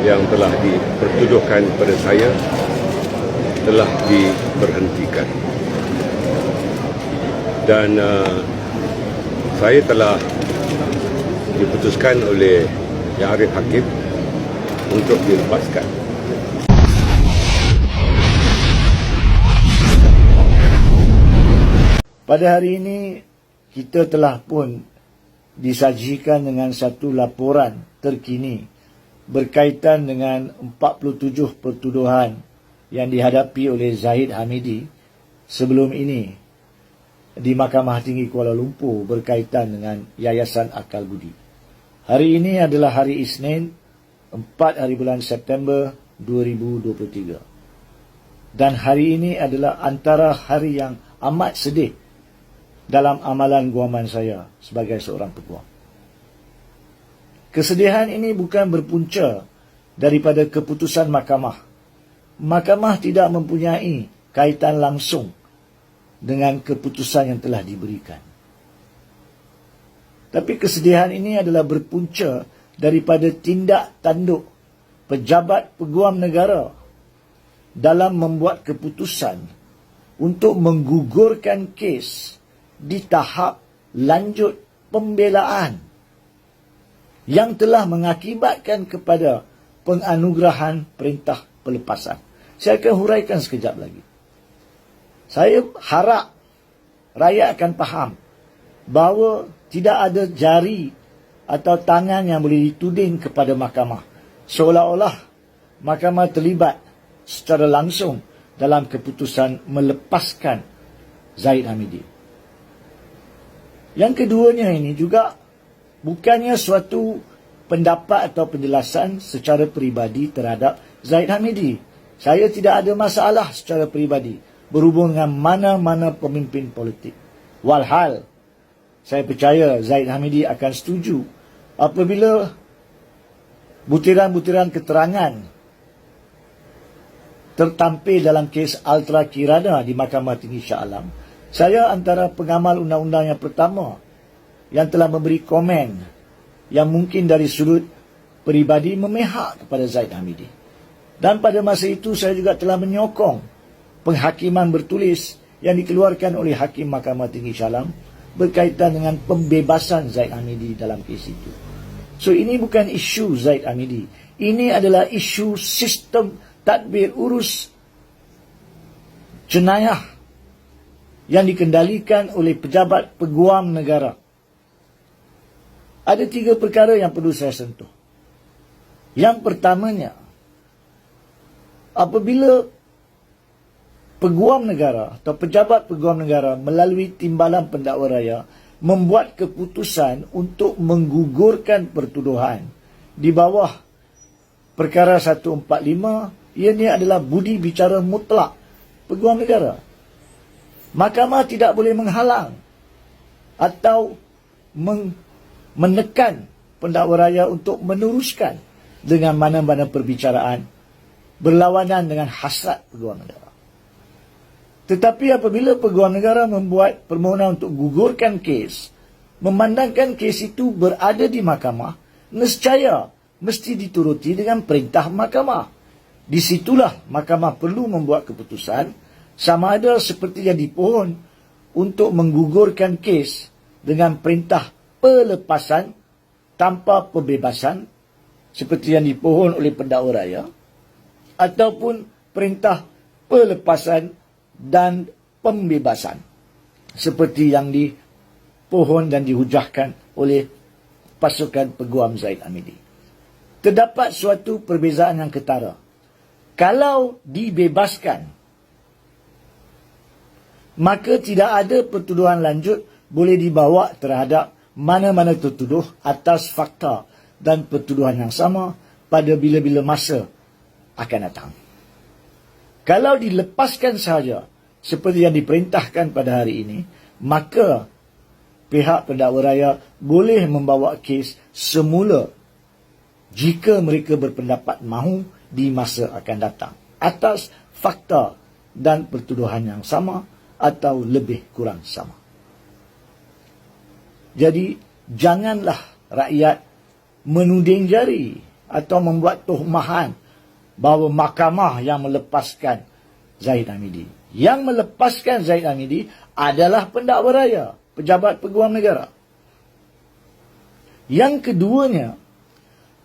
yang telah dipertuduhkan pada saya telah diberhentikan. Dan saya telah diputuskan oleh Yang Arif Hakim untuk dilepaskan. Pada hari ini kita telah pun disajikan dengan satu laporan terkini berkaitan dengan 47 pertuduhan yang dihadapi oleh Zahid Hamidi sebelum ini di Mahkamah Tinggi Kuala Lumpur berkaitan dengan Yayasan Akal Budi. Hari ini adalah hari Isnin, 4 hari bulan September 2023. Dan hari ini adalah antara hari yang amat sedih dalam amalan guaman saya sebagai seorang peguam. Kesedihan ini bukan berpunca daripada keputusan mahkamah. Mahkamah tidak mempunyai kaitan langsung dengan keputusan yang telah diberikan. Tapi kesedihan ini adalah berpunca daripada tindak tanduk pejabat peguam negara dalam membuat keputusan untuk menggugurkan kes di tahap lanjut pembelaan yang telah mengakibatkan kepada penganugerahan perintah pelepasan. Saya akan huraikan sekejap lagi. Saya harap rakyat akan faham bahawa tidak ada jari atau tangan yang boleh dituding kepada mahkamah, seolah-olah mahkamah terlibat secara langsung dalam keputusan melepaskan Zahid Hamidi. Yang keduanya ini juga bukannya suatu pendapat atau penjelasan secara peribadi terhadap Zahid Hamidi. Saya tidak ada masalah secara peribadi berhubung dengan mana-mana pemimpin politik. Walhal, saya percaya Zahid Hamidi akan setuju apabila butiran-butiran keterangan tertampil dalam kes Ultra Kirana di Mahkamah Tinggi Shah Alam. Saya antara pengamal undang-undang yang pertama yang telah memberi komen yang mungkin dari sudut peribadi memihak kepada Zahid Hamidi. Dan pada masa itu saya juga telah menyokong penghakiman bertulis yang dikeluarkan oleh Hakim Mahkamah Tinggi Shah Alam berkaitan dengan pembebasan Zahid Hamidi dalam kes itu. So ini bukan isu Zahid Hamidi. Ini adalah isu sistem tadbir urus jenayah yang dikendalikan oleh pejabat peguam negara. Ada 3 perkara yang perlu saya sentuh. Yang pertamanya, apabila peguam negara atau pejabat peguam negara melalui timbalan pendakwa raya membuat keputusan untuk menggugurkan pertuduhan di bawah perkara 145, ianya adalah budi bicara mutlak peguam negara. Mahkamah tidak boleh menghalang atau menekan pendakwa raya untuk meneruskan dengan mana-mana perbicaraan berlawanan dengan hasrat peguam negara. Tetapi apabila peguam negara membuat permohonan untuk gugurkan kes, memandangkan kes itu berada di mahkamah, nescaya mesti dituruti dengan perintah mahkamah. Disitulah mahkamah perlu membuat keputusan sama ada seperti yang dipohon untuk menggugurkan kes dengan perintah pelepasan tanpa pembebasan seperti yang dipohon oleh pendakwa raya, ataupun perintah pelepasan dan pembebasan seperti yang dipohon dan dihujahkan oleh pasukan peguam Zahid Hamidi. Terdapat suatu perbezaan yang ketara. Kalau dibebaskan, maka tidak ada pertuduhan lanjut boleh dibawa terhadap mana-mana tertuduh atas fakta dan pertuduhan yang sama pada bila-bila masa akan datang. Kalau dilepaskan sahaja seperti yang diperintahkan pada hari ini, maka pihak pendakwa raya boleh membawa kes semula jika mereka berpendapat mahu di masa akan datang atas fakta dan pertuduhan yang sama atau lebih kurang sama. Jadi janganlah rakyat menuding jari atau membuat tuhmahan bahawa mahkamah yang melepaskan Zahid Hamidi. Yang melepaskan Zahid Hamidi adalah pendakwa raya, pejabat peguam negara. Yang keduanya,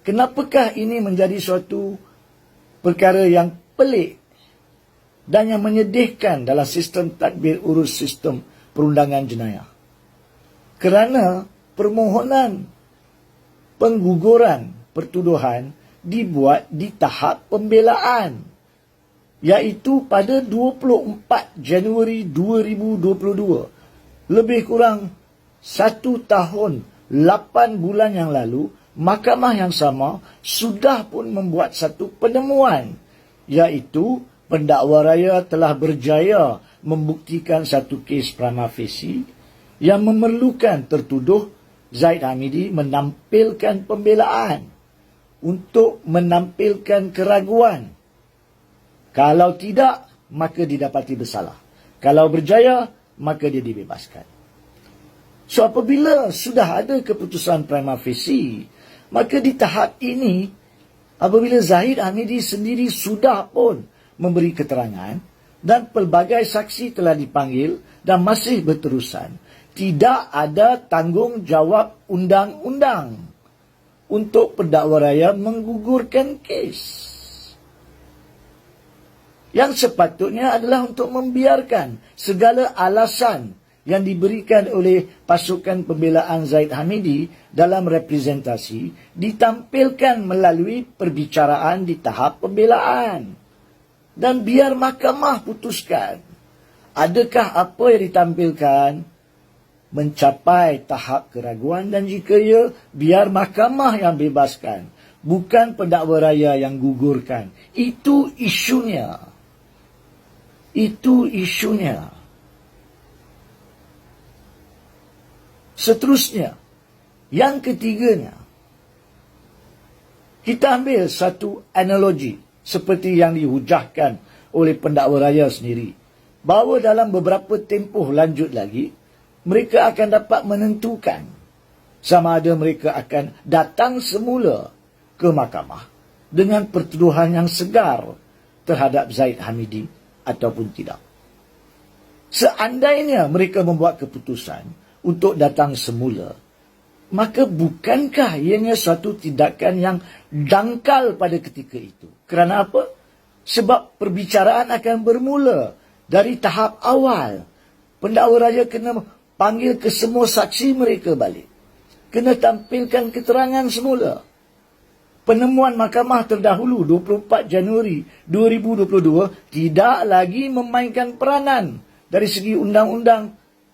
kenapakah ini menjadi suatu perkara yang pelik dan yang menyedihkan dalam sistem tadbir urus sistem perundangan jenayah? Kerana permohonan pengguguran pertuduhan dibuat di tahap pembelaan, iaitu pada 24 Januari 2022. Lebih kurang 1 tahun 8 bulan yang lalu, mahkamah yang sama sudah pun membuat satu penemuan, iaitu pendakwa raya telah berjaya membuktikan satu kes prima facie yang memerlukan tertuduh Zahid Hamidi menampilkan pembelaan untuk menampilkan keraguan. Kalau tidak, maka didapati bersalah. Kalau berjaya, maka dia dibebaskan. So, apabila sudah ada keputusan prima facie, maka di tahap ini, apabila Zahid Hamidi sendiri sudah pun memberi keterangan dan pelbagai saksi telah dipanggil dan masih berterusan, tidak ada tanggungjawab undang-undang untuk pendakwa raya menggugurkan kes. Yang sepatutnya adalah untuk membiarkan segala alasan yang diberikan oleh pasukan pembelaan Zahid Hamidi dalam representasi ditampilkan melalui perbicaraan di tahap pembelaan. Dan biar mahkamah putuskan, adakah apa yang ditampilkan mencapai tahap keraguan, dan jika ya, biar mahkamah yang bebaskan, bukan pendakwa raya yang gugurkan. Itu isunya. Itu isunya. Seterusnya, yang ketiganya, kita ambil satu analogi seperti yang dihujahkan oleh pendakwa raya sendiri, bahawa dalam beberapa tempoh lanjut lagi, mereka akan dapat menentukan sama ada mereka akan datang semula ke mahkamah dengan pertuduhan yang segar terhadap Zahid Hamidi ataupun tidak. Seandainya mereka membuat keputusan untuk datang semula, maka bukankah ianya suatu tindakan yang dangkal pada ketika itu? Kerana apa? Sebab perbicaraan akan bermula dari tahap awal. Pendakwa raya kena panggil ke semua saksi mereka balik. Kena tampilkan keterangan semula. Penemuan mahkamah terdahulu 24 Januari 2022 tidak lagi memainkan peranan dari segi undang-undang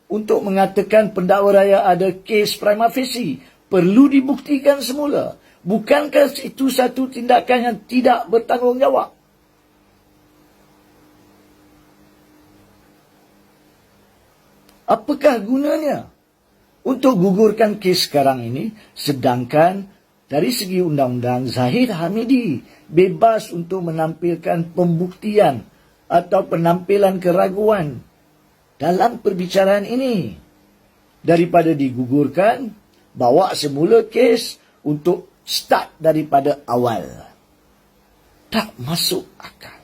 untuk mengatakan pendakwa raya ada kes prima facie. Perlu dibuktikan semula. Bukankah itu satu tindakan yang tidak bertanggungjawab? Apakah gunanya untuk gugurkan kes sekarang ini, sedangkan dari segi undang-undang Zahid Hamidi bebas untuk menampilkan pembuktian atau penampilan keraguan dalam perbicaraan ini, daripada digugurkan, bawa semula kes untuk start daripada awal? Tak masuk akal.